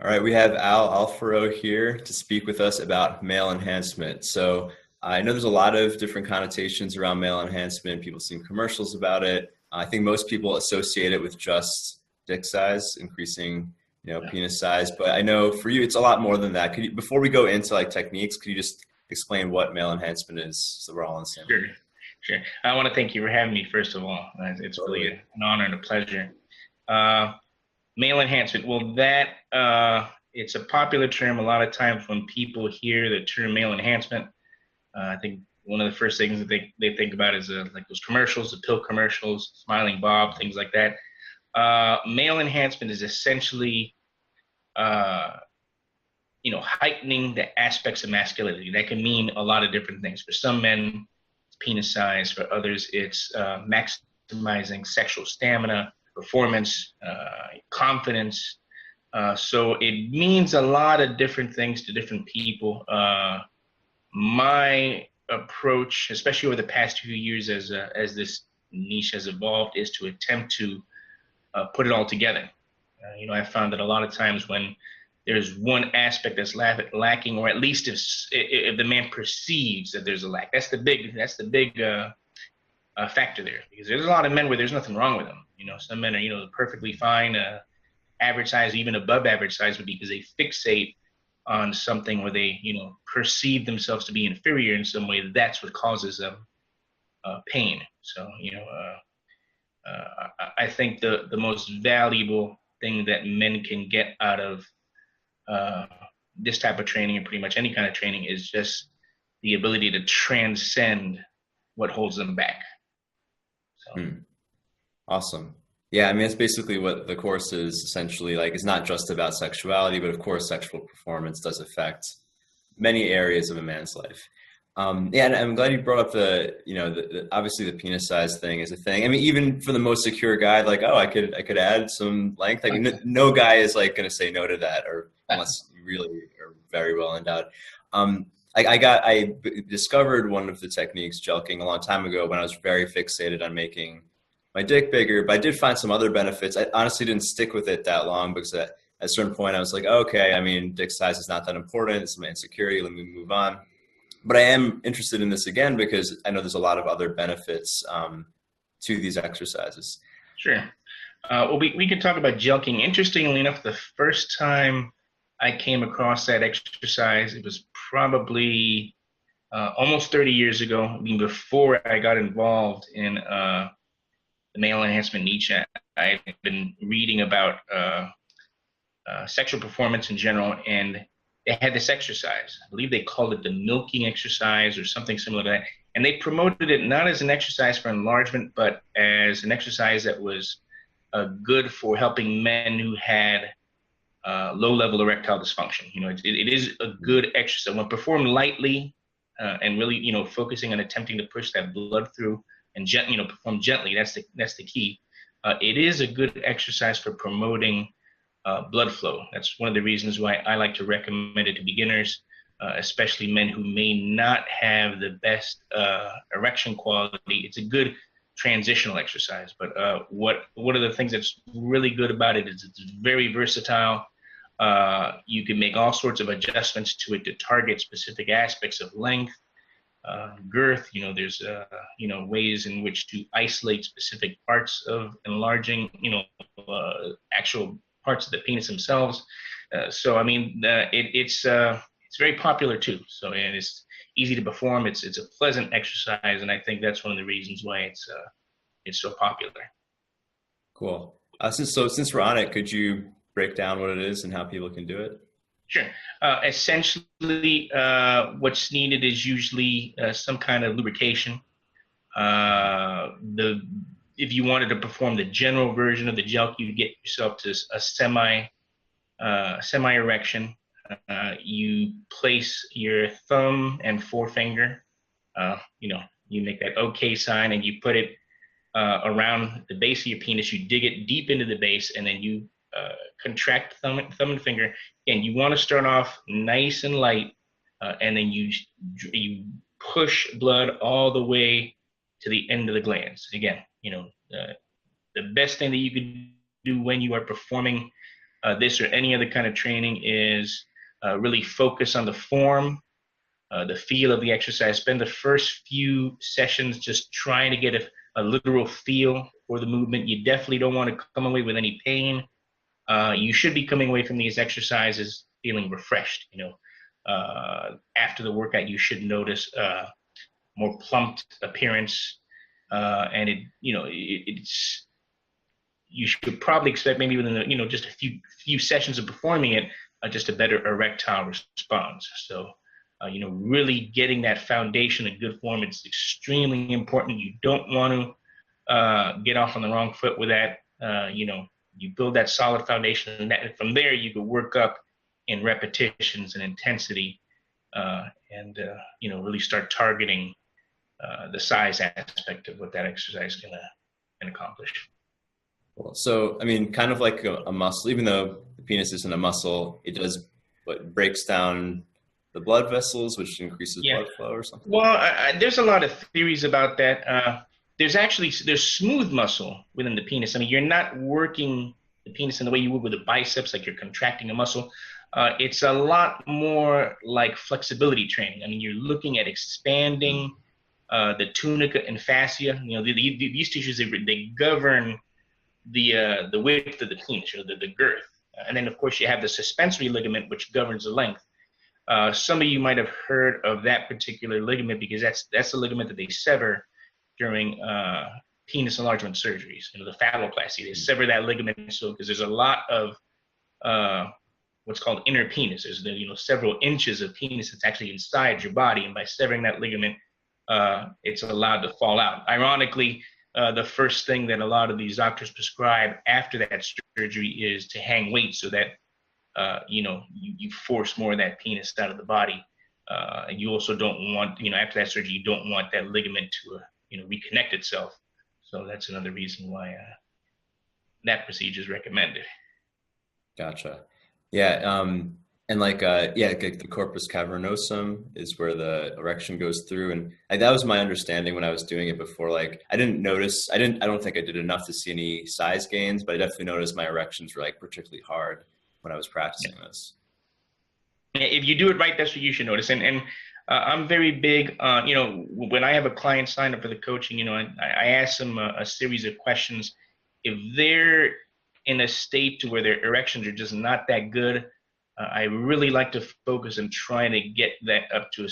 All right, we have Al Alfaro here to speak with us about male enhancement. So I know there's a lot of different connotations around male enhancement. People see commercials about it. I think most people associate it with just dick size, increasing, Yeah. penis size. But I know for you, it's a lot more than that. Could you, before we go into like techniques, could you just explain what male enhancement is so we're all on the same Sure, page? sure. I want to thank you for having me, first of all. It's really Totally. an honor and a pleasure. Uh, Male enhancement. Well, it's a popular term. A lot of times when people hear the term male enhancement, I think one of the first things that they think about is like those commercials, the pill commercials, Smiling Bob, things like that. Male enhancement is essentially, uh, heightening the aspects of masculinity. That can mean a lot of different things. For some men, it's penis size. For others, it's maximizing sexual stamina, performance, confidence. So it means a lot of different things to different people. My approach, especially over the past few years, as this niche has evolved, is to attempt to put it all together. I found that a lot of times when there's one aspect that's lacking, or at least if the man perceives that there's a lack, that's the big factor there. Because there's a lot of men where there's nothing wrong with them. Some men are perfectly fine, average size, even above average size, but because they fixate on something where they perceive themselves to be inferior in some way, that's what causes them pain. So I think the most valuable thing that men can get out of uh, this type of training, and pretty much any kind of training, is just the ability to transcend what holds them back. So Hmm. Awesome. Yeah, I mean, it's basically what the course is essentially like. It's not just about sexuality, but of course, sexual performance does affect many areas of a man's life. Yeah, and I'm glad you brought up obviously the penis size thing is a thing. I mean, even for the most secure guy, like, oh, I could add some length. I mean, no guy is like going to say no to that, or unless you really are very well endowed. I discovered one of the techniques, jelqing, a long time ago when I was very fixated on making my dick bigger, but I did find some other benefits. I honestly didn't stick with it that long because at a certain point I was like, okay, I mean, dick size is not that important. It's my insecurity. Let me move on. But I am interested in this again because I know there's a lot of other benefits to these exercises. sure. Well, we can talk about jelqing. Interestingly enough, the first time I came across that exercise, it was probably almost 30 years ago. I mean, before I got involved in the male enhancement niche, I've been reading about sexual performance in general, and they had this exercise. I believe they called it the milking exercise or something similar to that. And they promoted it not as an exercise for enlargement, but as an exercise that was good for helping men who had low-level erectile dysfunction. It is a good exercise when performed lightly and really, focusing on attempting to push that blood through and perform gently. That's the key. It is a good exercise for promoting blood flow. That's one of the reasons why I like to recommend it to beginners, especially men who may not have the best erection quality. It's a good transitional exercise. But one of the things that's really good about it is it's very versatile. You can make all sorts of adjustments to it to target specific aspects of length, girth. There's ways in which to isolate specific parts of enlarging. Actual parts of the penis themselves. So I mean, it's very popular too. So and it's easy to perform. It's a pleasant exercise, and I think that's one of the reasons why it's so popular. Cool. Since we're on it, could you break down what it is and how people can do it? Sure. Essentially, what's needed is usually some kind of lubrication. The If you wanted to perform the general version of the jelq, you get yourself to a semi erection. You place your thumb and forefinger. You make that OK sign, and you put it around the base of your penis. You dig it deep into the base, and then you contract thumb and finger. And you want to start off nice and light, and then you push blood all the way to the end of the glands. Again, the best thing that you can do when you are performing this or any other kind of training is really focus on the form, the feel of the exercise. Spend the first few sessions just trying to get a literal feel for the movement. You definitely don't want to come away with any pain. You should be coming away from these exercises feeling refreshed. After the workout, you should notice more plumped appearance, and it's you should probably expect maybe within just a few sessions of performing it, just a better erectile response. So really getting that foundation in good form, it's extremely important. You don't want to get off on the wrong foot with that. You build that solid foundation, and from there you can work up in repetitions and intensity, and really start targeting the size aspect of what that exercise can accomplish. Cool. So, I mean, kind of like a muscle, even though the penis isn't a muscle, it does what breaks down the blood vessels, which increases Yeah. blood flow or something. Well, there's a lot of theories about that. There's smooth muscle within the penis. I mean, you're not working the penis in the way you would with the biceps, like you're contracting a muscle. It's a lot more like flexibility training. I mean, you're looking at expanding the tunica and fascia. These tissues, they govern the width of the penis, the girth. And then, of course, you have the suspensory ligament, which governs the length. Some of you might have heard of that particular ligament because that's the ligament that they sever during penis enlargement surgeries. The phalloplasty, they sever that ligament because there's a lot of what's called inner penis. There's several inches of penis that's actually inside your body, and by severing that ligament, it's allowed to fall out. Ironically, the first thing that a lot of these doctors prescribe after that surgery is to hang weight so that you force more of that penis out of the body. And you also don't want, after that surgery, you don't want that ligament to, reconnect itself. So that's another reason why that procedure is recommended. Gotcha. Yeah. And the corpus cavernosum is where the erection goes through. And that was my understanding when I was doing it before. Like, I don't think I did enough to see any size gains, but I definitely noticed my erections were like particularly hard when I was practicing this. If you do it right, that's what you should notice. And I'm very big on, when I have a client sign up for the coaching, I ask them a series of questions. If they're in a state to where their erections are just not that good, I really like to focus on trying to get that up to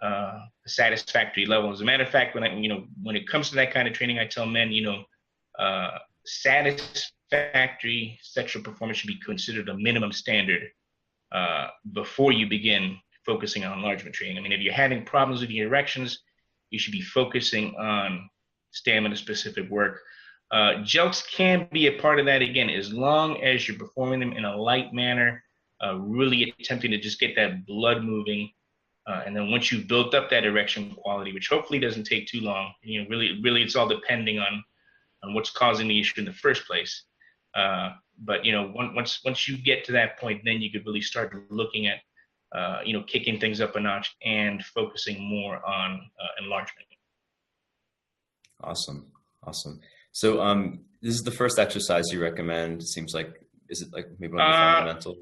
a satisfactory level. As a matter of fact, when it comes to that kind of training, I tell men, satisfactory sexual performance should be considered a minimum standard before you begin focusing on enlargement training. I mean, if you're having problems with your erections, you should be focusing on stamina-specific work. Jokes can be a part of that, again, as long as you're performing them in a light manner, really attempting to just get that blood moving. And then once you've built up that erection quality, which hopefully doesn't take too long, really it's all depending on what's causing the issue in the first place. But once you get to that point, then you could really start looking at kicking things up a notch and focusing more on enlargement. Awesome. So this is the first exercise you recommend. It seems like, is it like maybe one of the fundamental?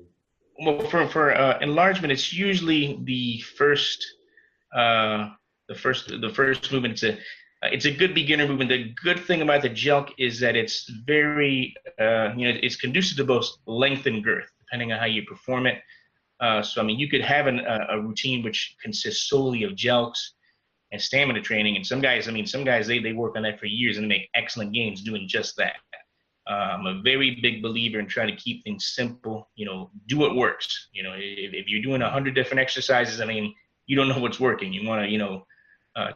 Well, for enlargement, it's usually the first movement. It's a good beginner movement. The good thing about the jelk is that it's very it's conducive to both length and girth, depending on how you perform it. So I mean, you could have a routine which consists solely of jelks and stamina training. And some guys, they work on that for years and they make excellent gains doing just that. I'm a very big believer in trying to keep things simple. Do what works. If you're doing 100 different exercises, I mean, you don't know what's working. You want to,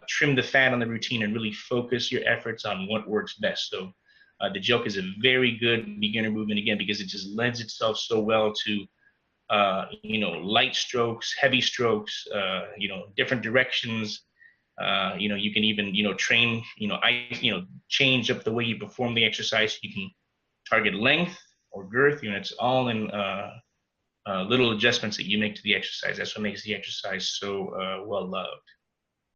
trim the fat on the routine and really focus your efforts on what works best. So the jelk is a very good beginner movement, again, because it just lends itself so well to, light strokes, heavy strokes, different directions. You can even, train, change up the way you perform the exercise. You can target length or girth. It's all in little adjustments that you make to the exercise. That's what makes the exercise so well loved.